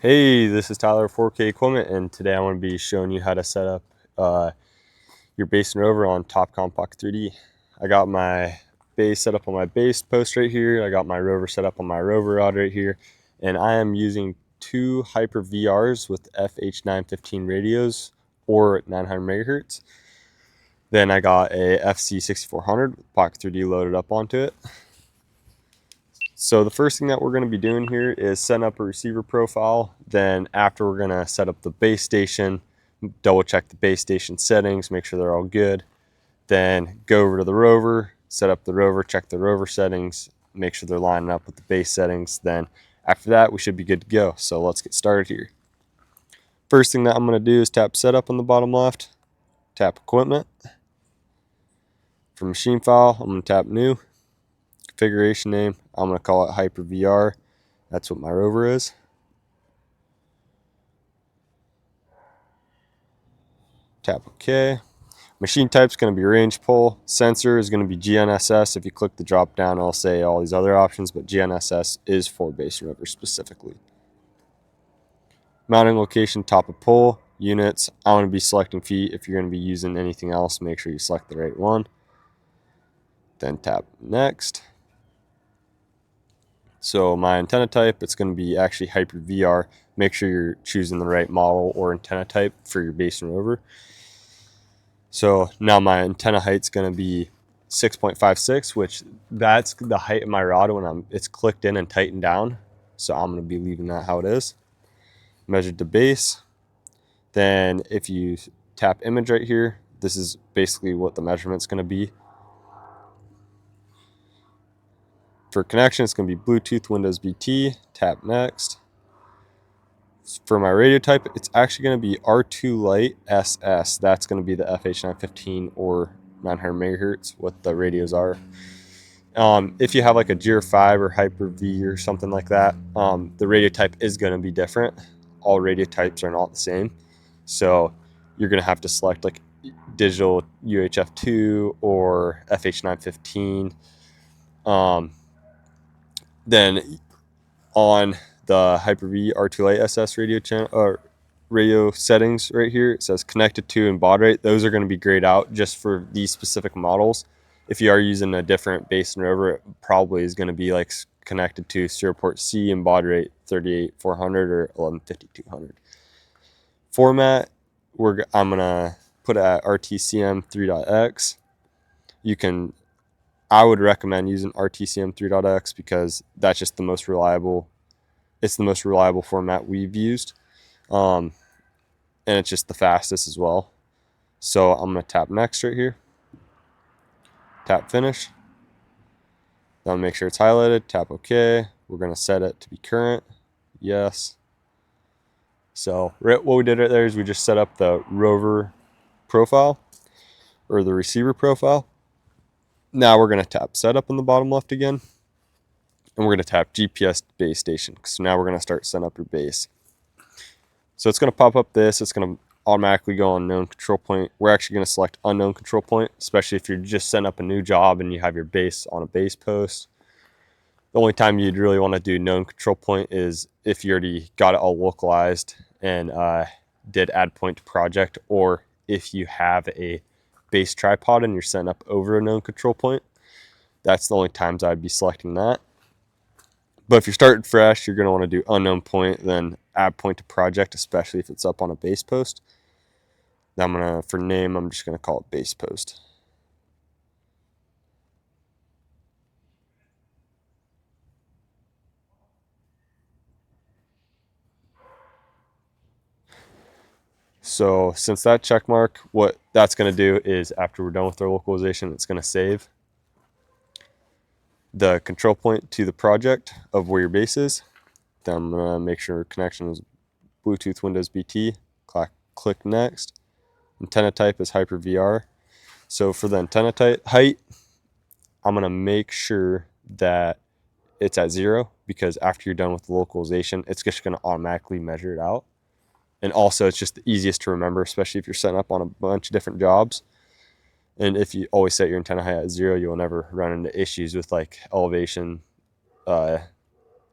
Hey, this is Tyler 4K Equipment, and today I want to be showing you how to set up your base and rover on Topcon Pocket 3D. I got my base set up on my base post right here. I got my rover set up on my rover rod right here, and I am using two Hyper VRs with FH915 radios or 900 megahertz. Then I got a FC6400 with Pocket 3D loaded up onto it. So the first thing that we're going to be doing here is setting up a receiver profile. Then after, we're going to set up the base station, double check the base station settings, make sure they're all good. Then go over to the rover, set up the rover, check the rover settings, make sure they're lining up with the base settings. Then after that, we should be good to go. So let's get started here. First thing that I'm going to do is tap setup on the bottom left, tap equipment. For machine file, I'm going to tap new. Configuration name, I'm going to call it Hyper VR. That's what my rover is. Tap OK. Machine type is going to be range pull. Sensor is going to be GNSS. If you click the drop down, it'll say all these other options, but GNSS is for base rover specifically. Mounting location, top of pole. Units, I want to be selecting feet. If you're going to be using anything else, make sure you select the right one. Then tap next. So my antenna type, it's going to be actually Hyper VR. Make sure you're choosing the right model or antenna type for your base and rover. So now my antenna height's going to be 6.56, which that's the height of my rod when it's clicked in and tightened down. So I'm going to be leaving that how it is. Measured the base. Then if you tap image right here, this is basically what the measurement's going to be. For connection, it's going to be Bluetooth, Windows BT. Tap next. For my radio type, it's actually going to be R2 Lite SS. That's going to be the FH915 or 900 megahertz, what the radios are. If you have like a Gear 5 or Hyper V or something like that, the radio type is going to be different. All radio types are not the same. So you're going to have to select like digital UHF2 or FH915. Then on the Hyper-V R2 Lite SS radio channel radio settings right here, it says connected to and baud rate. Those are going to be grayed out just for these specific models. If you are using a different base and rover, it probably is going to be like connected to serial port C and baud rate 38400 or 115200. Format, I'm going to put it at RTCM 3.x. I would recommend using RTCM 3.x because that's just the most reliable. It's the most reliable format we've used. And it's just the fastest as well. So I'm going to tap next right here. Tap finish. Then make sure it's highlighted. Tap OK. We're going to set it to be current. Yes. So what we did right there is we just set up the rover profile or the receiver profile. Now we're going to tap setup in the bottom left again. And we're going to tap GPS base station. So now we're going to start setting up your base. So it's going to pop up this. It's going to automatically go on known control point. We're actually going to select unknown control point, especially if you're just setting up a new job and you have your base on a base post. The only time you'd really want to do known control point is if you already got it all localized and did add point to project, or if you have a base tripod and you're setting up over a known control point. That's the only times I'd be selecting that. But if you're starting fresh, you're going to want to do unknown point, then add point to project, especially if it's up on a base post. Now for name, I'm just going to call it base post. So since that check mark, what that's going to do is after we're done with our localization, it's going to save the control point to the project of where your base is. Then I'm going to make sure connection is Bluetooth, Windows BT. Click next. Antenna type is Hyper VR. So for the antenna height, I'm going to make sure that it's at 0 because after you're done with the localization, it's just going to automatically measure it out. And also, it's just the easiest to remember, especially if you're setting up on a bunch of different jobs. And if you always set your antenna height at 0, you'll never run into issues with like elevation, all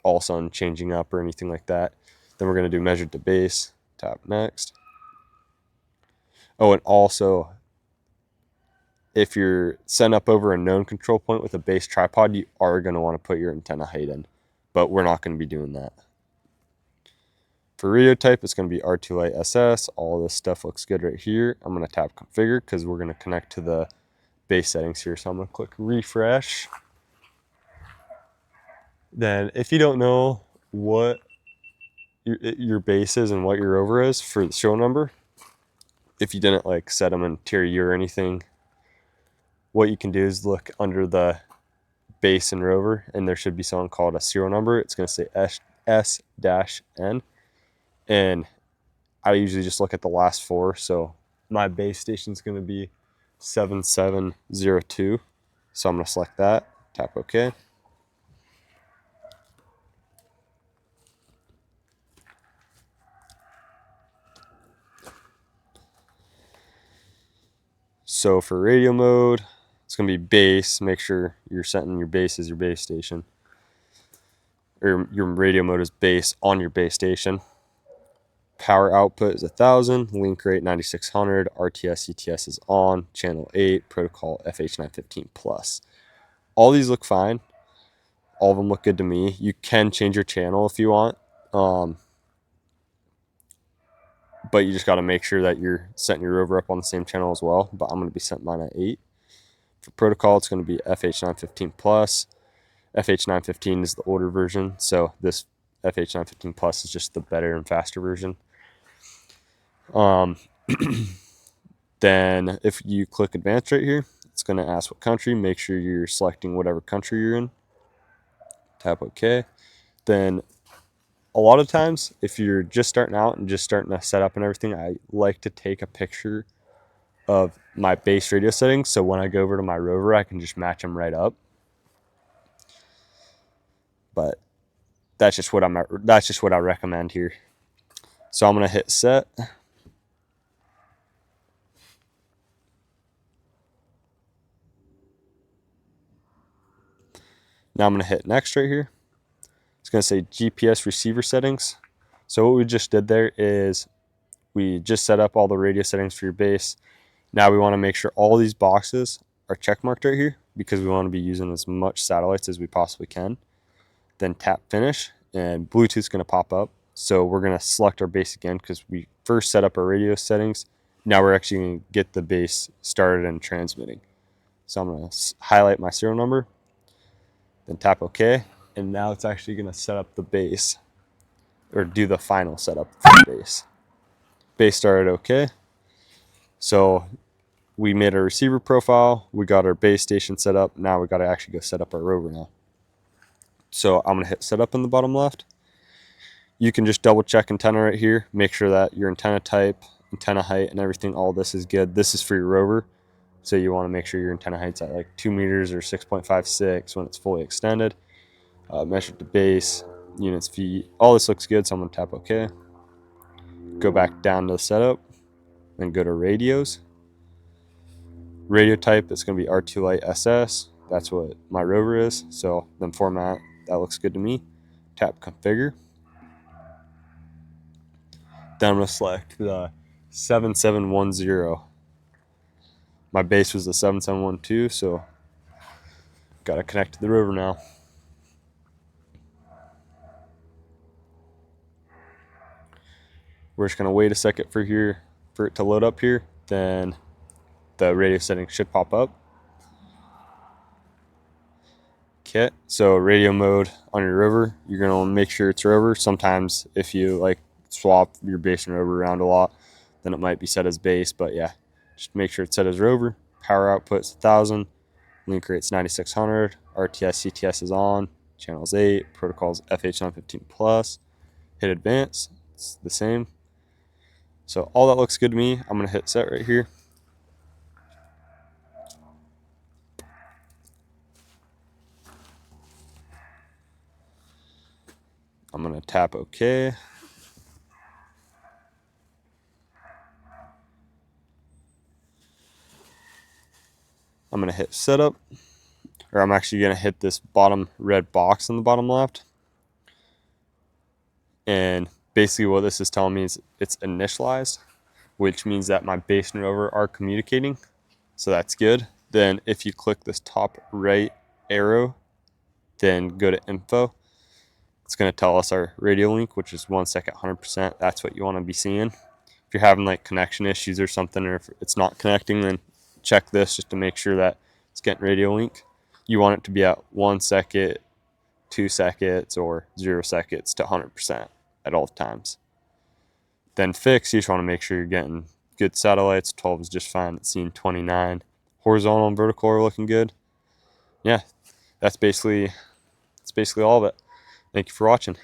of a sudden changing up or anything like that. Then we're going to do measured to base, tap next. Oh, and also, if you're setting up over a known control point with a base tripod, you are going to want to put your antenna height in, but we're not going to be doing that. For radio type, it's going to be R2 Lite SS. All this stuff looks good right here. I'm going to tap configure because we're going to connect to the base settings here. So I'm going to click refresh. Then if you don't know what your base is and what your rover is for the serial number, if you didn't like set them in tier U or anything, what you can do is look under the base and rover, and there should be something called a serial number. It's going to say S-N, and I usually just look at the last four. So my base station is going to be 7702. So I'm going to select that, tap OK. So for radio mode, it's going to be base. Make sure you're setting your base as your base station, or your radio mode is base on your base station. Power output is 1000, link rate 9600, RTS CTS is on, channel 8, protocol FH915 plus. All these look fine. All of them look good to me. You can change your channel if you want, but you just got to make sure that you're setting your rover up on the same channel as well. But I'm going to be setting mine at 8. For protocol, it's going to be FH915 plus. FH915 is the older version, so this FH915 plus is just the better and faster version. Then if you click advanced right here, it's going to ask what country. Make sure you're selecting whatever country you're in. Tap OK. Then a lot of times, if you're just starting out and just starting to set up and everything, I like to take a picture of my base radio settings, so when I go over to my rover, I can just match them right up. But that's just what I recommend here. So I'm going to hit set. Now I'm going to hit next right here. It's going to say GPS receiver settings. So what we just did there is we just set up all the radio settings for your base. Now we want to make sure all these boxes are check marked right here because we want to be using as much satellites as we possibly can. Then tap finish and Bluetooth's going to pop up. So we're going to select our base again because we first set up our radio settings. Now we're actually going to get the base started and transmitting. So I'm going to highlight my serial number, then tap OK. And now it's actually going to set up the base, or do the final setup for the base. Base started OK. So we made our receiver profile. We got our base station set up. Now we got to actually go set up our rover now. So I'm going to hit setup in the bottom left. You can just double check antenna right here. Make sure that your antenna type, antenna height, and everything, all this is good. This is for your rover. So you want to make sure your antenna height's at like 2 meters or 6.56 when it's fully extended. Measured to base, units feet, all this looks good, so I'm going to tap OK. Go back down to the setup, then go to radios. Radio type, it's going to be R2 Lite SS. That's what my rover is, so then format, that looks good to me. Tap configure. Then I'm going to select the 7710. My base was the 7712, so got to connect to the rover now. We're just going to wait a second for it to load up here. Then the radio settings should pop up. Okay, so radio mode on your rover, you're going to make sure it's rover. Sometimes if you like swap your base and rover around a lot, then it might be set as base. But yeah, just make sure it's set as rover. Power output's 1000, link rate's 9600, RTS CTS is on, channel's 8, protocol's FH915 plus. Hit advance, it's the same. So all that looks good to me. I'm going to hit set right here. I'm going to tap OK. I'm going to hit setup, or I'm actually going to hit this bottom red box in the bottom left. And basically what this is telling me is it's initialized, which means that my base and rover are communicating. So that's good. Then if you click this top right arrow, then go to info, it's going to tell us our radio link, which is 1 second, 100%. That's what you want to be seeing. If you're having like connection issues or something, or if it's not connecting, then check this just to make sure that it's getting radio link. You want it to be at 1 second, 2 seconds, or 0 seconds to 100% at all times. Then fix, you just want to make sure you're getting good satellites. 12 is just fine. It's seeing 29. Horizontal and vertical are looking good. Yeah, that's basically all of it. Thank you for watching.